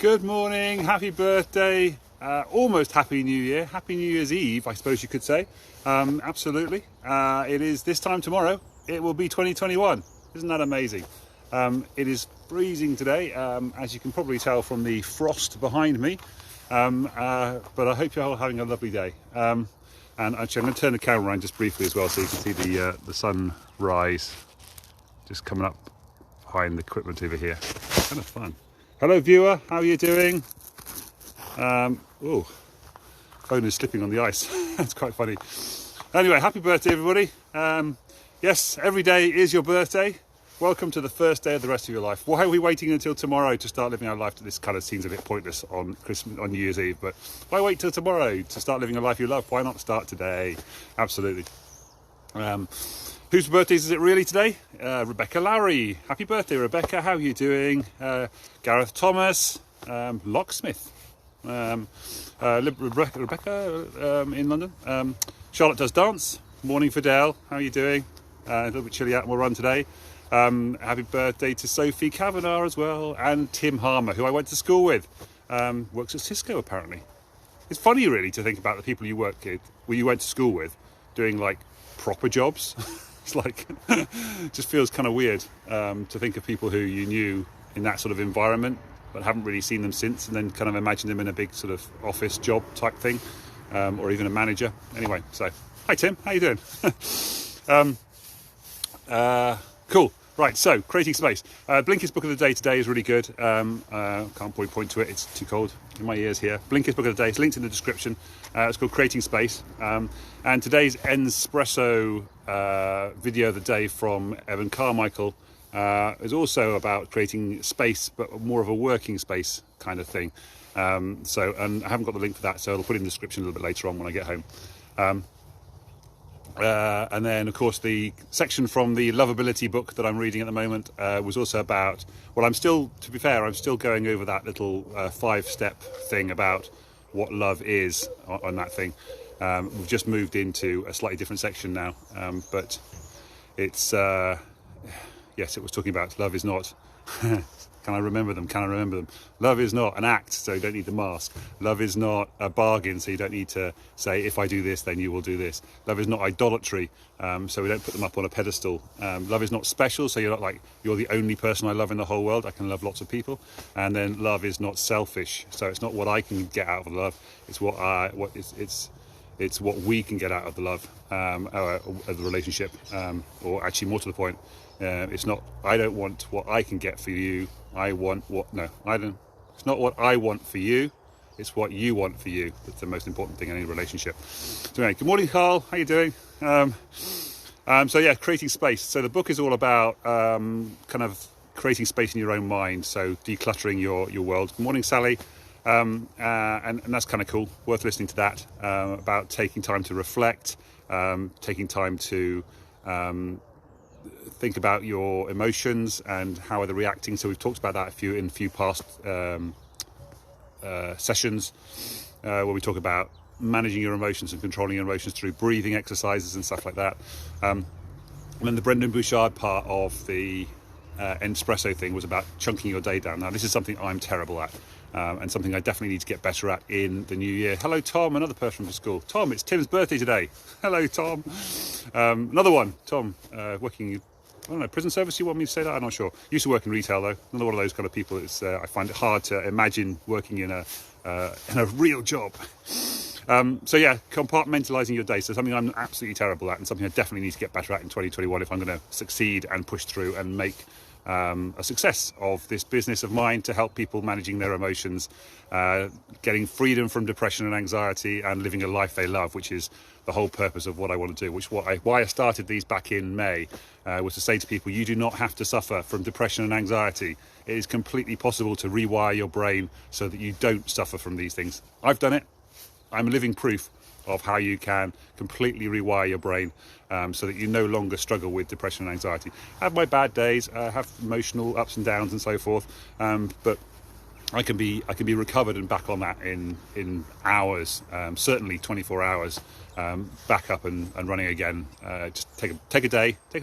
Good morning, happy birthday, almost Happy New Year, Happy New Year's Eve, I suppose you could say. Absolutely. It is this time tomorrow, it will be 2021. Isn't that amazing? It is freezing today, as you can probably tell from the frost behind me, but I hope you're all having a lovely day. And actually I'm going to turn the camera around just briefly as well so you can see the sun rise just coming up behind the equipment over here. Kind of fun. Hello viewer, how are you doing? Oh, phone is slipping on the ice. That's quite funny. Anyway, happy birthday everybody. Yes, every day is your birthday. Welcome to the first day of the rest of your life. Why are we waiting until tomorrow to start living our life? This kind of seems a bit pointless on New Year's Eve, but why wait till tomorrow to start living a life you love? Why not start today? Absolutely. Whose birthdays is it really today? Rebecca Lowry. Happy birthday, Rebecca. How are you doing? Gareth Thomas, locksmith. Rebecca in London. Charlotte does dance. Morning for Dale. How are you doing? A little bit chilly out and we'll run today. Happy birthday to Sophie Kavanagh as well. And Tim Harmer, who I went to school with. Works at Cisco apparently. It's funny really to think about the people you went to school with doing like proper jobs. It's like, just feels kind of weird to think of people who you knew in that sort of environment but haven't really seen them since, and then kind of imagine them in a big sort of office job type thing, or even a manager. Anyway, so hi Tim, how you doing? Cool. Right, so creating space. Blinkist book of the day today is really good. Can't point to it, it's too cold in my ears here. Blinkist book of the day, it's linked in the description. It's called Creating Space. And today's En-spresso video of the day from Evan Carmicheal is also about creating space, but more of a working space kind of thing. And I haven't got the link for that, so I'll put it in the description a little bit later on when I get home. And then, of course, the section from the Loveability book that I'm reading at the moment was also about, well, to be fair, I'm still going over that little 5-step thing about what love is on that thing. We've just moved into a slightly different section now, but it's, yes, it was talking about love is not... Can I remember them? Can I remember them? Love is not an act, so you don't need the mask. Love is not a bargain, so you don't need to say, if I do this, then you will do this. Love is not idolatry, so we don't put them up on a pedestal. Love is not special, so you're not like, you're the only person I love in the whole world. I can love lots of people. And then love is not selfish, so it's not what I can get out of love. It's it's what we can get out of the love, of the relationship, or actually more to the point, it's not, I don't want what I can get for you. I want what, no, I don't, it's not what I want for you. It's what you want for you. That's the most important thing in any relationship. So anyway, good morning, Carl. How you doing? So yeah, creating space. So the book is all about kind of creating space in your own mind. So decluttering your world. Good morning, Sally. And that's kind of cool. Worth listening to that, about taking time to reflect, taking time to think about your emotions and how are they reacting. So we've talked about that in a few past sessions where we talk about managing your emotions and controlling your emotions through breathing exercises and stuff like that. And then the Brendon Buchard part of the En-spresso thing was about chunking your day down. Now this is something I'm terrible at, and something I definitely need to get better at in the new year. Hello Tom, another person from school. Tom, it's Tim's birthday today. Hello Tom. Another one, Tom, working, I don't know, prison service, you want me to say that? I'm not sure. Used to work in retail though. Another one of those kind of people. It's I find it hard to imagine working in a real job. So yeah, compartmentalizing your day. So something I'm absolutely terrible at, and something I definitely need to get better at in 2021 if I'm going to succeed and push through and make a success of this business of mine to help people managing their emotions, getting freedom from depression and anxiety, and living a life they love, which is the whole purpose of what I want to do. Why I started these back in May was to say to people, you do not have to suffer from depression and anxiety. It is completely possible to rewire your brain so that you don't suffer from these things. I've done it. I'm living proof of how you can completely rewire your brain so that you no longer struggle with depression and anxiety. I have my bad days, I have emotional ups and downs and so forth, but I can be recovered and back on that in hours, certainly 24 hours, back up and running again. Just take a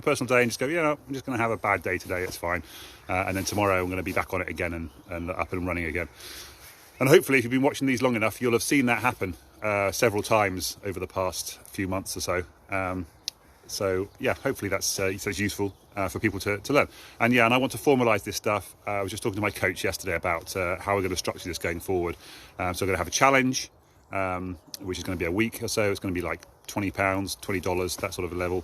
personal day and just go, I'm just going to have a bad day today, it's fine. And then tomorrow I'm going to be back on it again and up and running again. And hopefully if you've been watching these long enough, you'll have seen that happen several times over the past few months or so. So yeah, hopefully that's useful for people to learn. And I want to formalise this stuff. I was just talking to my coach yesterday about how we're going to structure this going forward. So we're going to have a challenge, which is going to be a week or so. It's going to be like £20, $20, that sort of a level,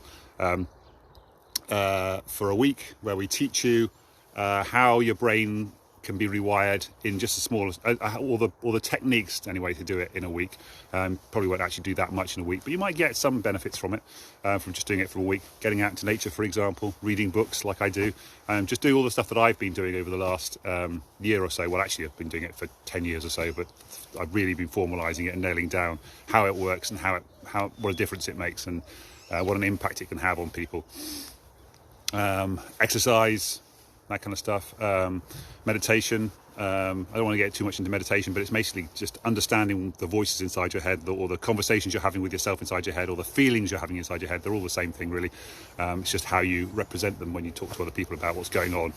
for a week, where we teach you how your brain can be rewired in just a small, all the techniques anyway to do it in a week. Probably won't actually do that much in a week, but you might get some benefits from it, from just doing it for a week. Getting out into nature, for example, reading books like I do, just doing all the stuff that I've been doing over the last year or so. Well, actually I've been doing it for 10 years or so, but I've really been formalising it and nailing down how it works and what a difference it makes, and what an impact it can have on people. Exercise, that kind of stuff. Meditation. I don't want to get too much into meditation, but it's basically just understanding the voices inside your head, or the conversations you're having with yourself inside your head, or the feelings you're having inside your head. They're all the same thing, really. It's just how you represent them when you talk to other people about what's going on.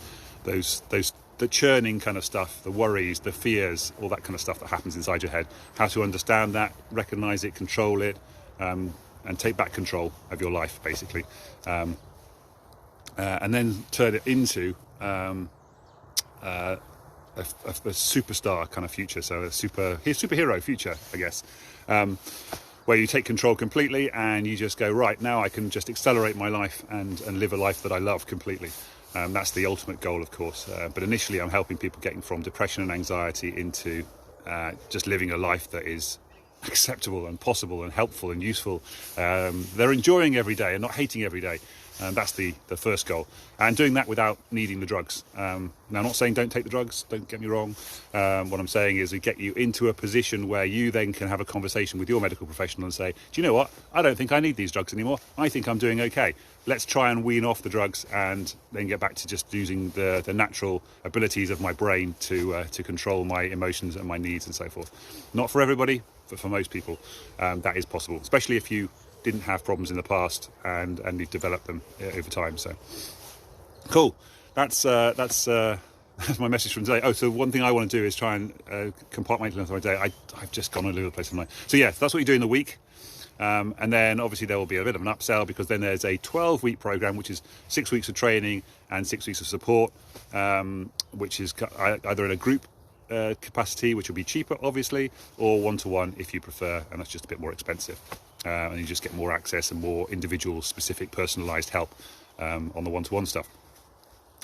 The churning kind of stuff, the worries, the fears, all that kind of stuff that happens inside your head. How to understand that, recognise it, control it, and take back control of your life, basically. And then turn it into a superstar kind of future, so a superhero future, I guess, where you take control completely and you just go, right, now I can just accelerate my life and live a life that I love completely. That's the ultimate goal, of course, but initially I'm helping people getting from depression and anxiety into just living a life that is acceptable and possible and helpful and useful. They're enjoying every day and not hating every day. That's the first goal, and doing that without needing the drugs. Now, I'm not saying don't take the drugs, don't get me wrong. What I'm saying is we get you into a position where you then can have a conversation with your medical professional and say, do you know what, I don't think I need these drugs anymore, I think I'm doing okay. Let's try and wean off the drugs and then get back to just using the natural abilities of my brain to control my emotions and my needs and so forth. Not for everybody, but for most people, that is possible, especially if you didn't have problems in the past and you've developed them over time. So cool. That's my message from today. So one thing I want to do is try and compartmentalize my day. I've just gone all over the place tonight. So yeah, that's what you do in the week. And then obviously there will be a bit of an upsell, because then there's a 12-week program, which is 6 weeks of training and 6 weeks of support, which is either in a group capacity, which will be cheaper obviously, or one-to-one if you prefer, and that's just a bit more expensive. And you just get more access and more individual, specific, personalised help on the one-to-one stuff.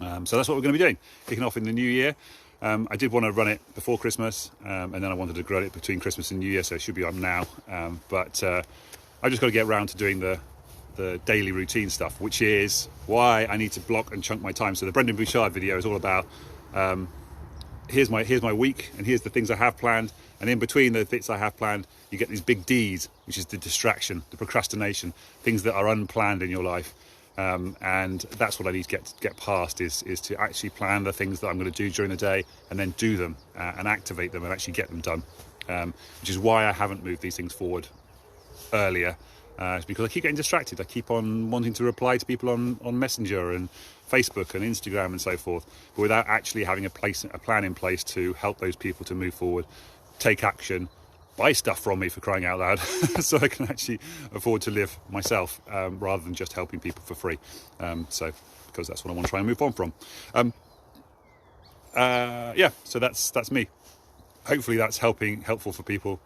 So that's what we're going to be doing, kicking off in the new year. I did want to run it before Christmas, and then I wanted to grow it between Christmas and New Year, so it should be up now. But I just got to get around to doing the daily routine stuff, which is why I need to block and chunk my time. So the Brendon Buchard video is all about here's my week, and here's the things I have planned, and in between the bits I have planned, you get these big D's, which is the distraction, the procrastination, things that are unplanned in your life. And that's what I need to get past, is to actually plan the things that I'm going to do during the day, and then do them and activate them and actually get them done, which is why I haven't moved these things forward earlier. It's because I keep getting distracted. I keep on wanting to reply to people on Messenger and Facebook and Instagram and so forth, but without actually having a plan in place to help those people to move forward, take action, buy stuff from me, for crying out loud, so I can actually afford to live myself, rather than just helping people for free. So because that's what I want to try and move on from. So that's me. Hopefully that's helpful for people.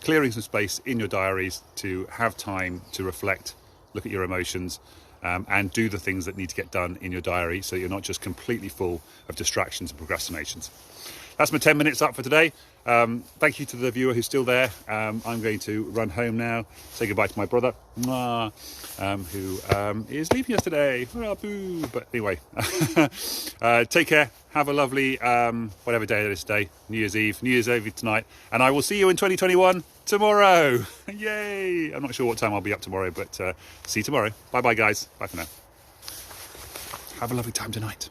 Clearing some space in your diaries to have time to reflect, look at your emotions, and do the things that need to get done in your diary, so you're not just completely full of distractions and procrastinations. That's my 10 minutes up for today. Thank you to the viewer who's still there. I'm going to run home now, say goodbye to my brother, who is leaving us today. But anyway, take care. Have a lovely, whatever day it is today, New Year's Eve tonight. And I will see you in 2021 tomorrow. Yay! I'm not sure what time I'll be up tomorrow, but see you tomorrow. Bye-bye, guys. Bye for now. Have a lovely time tonight.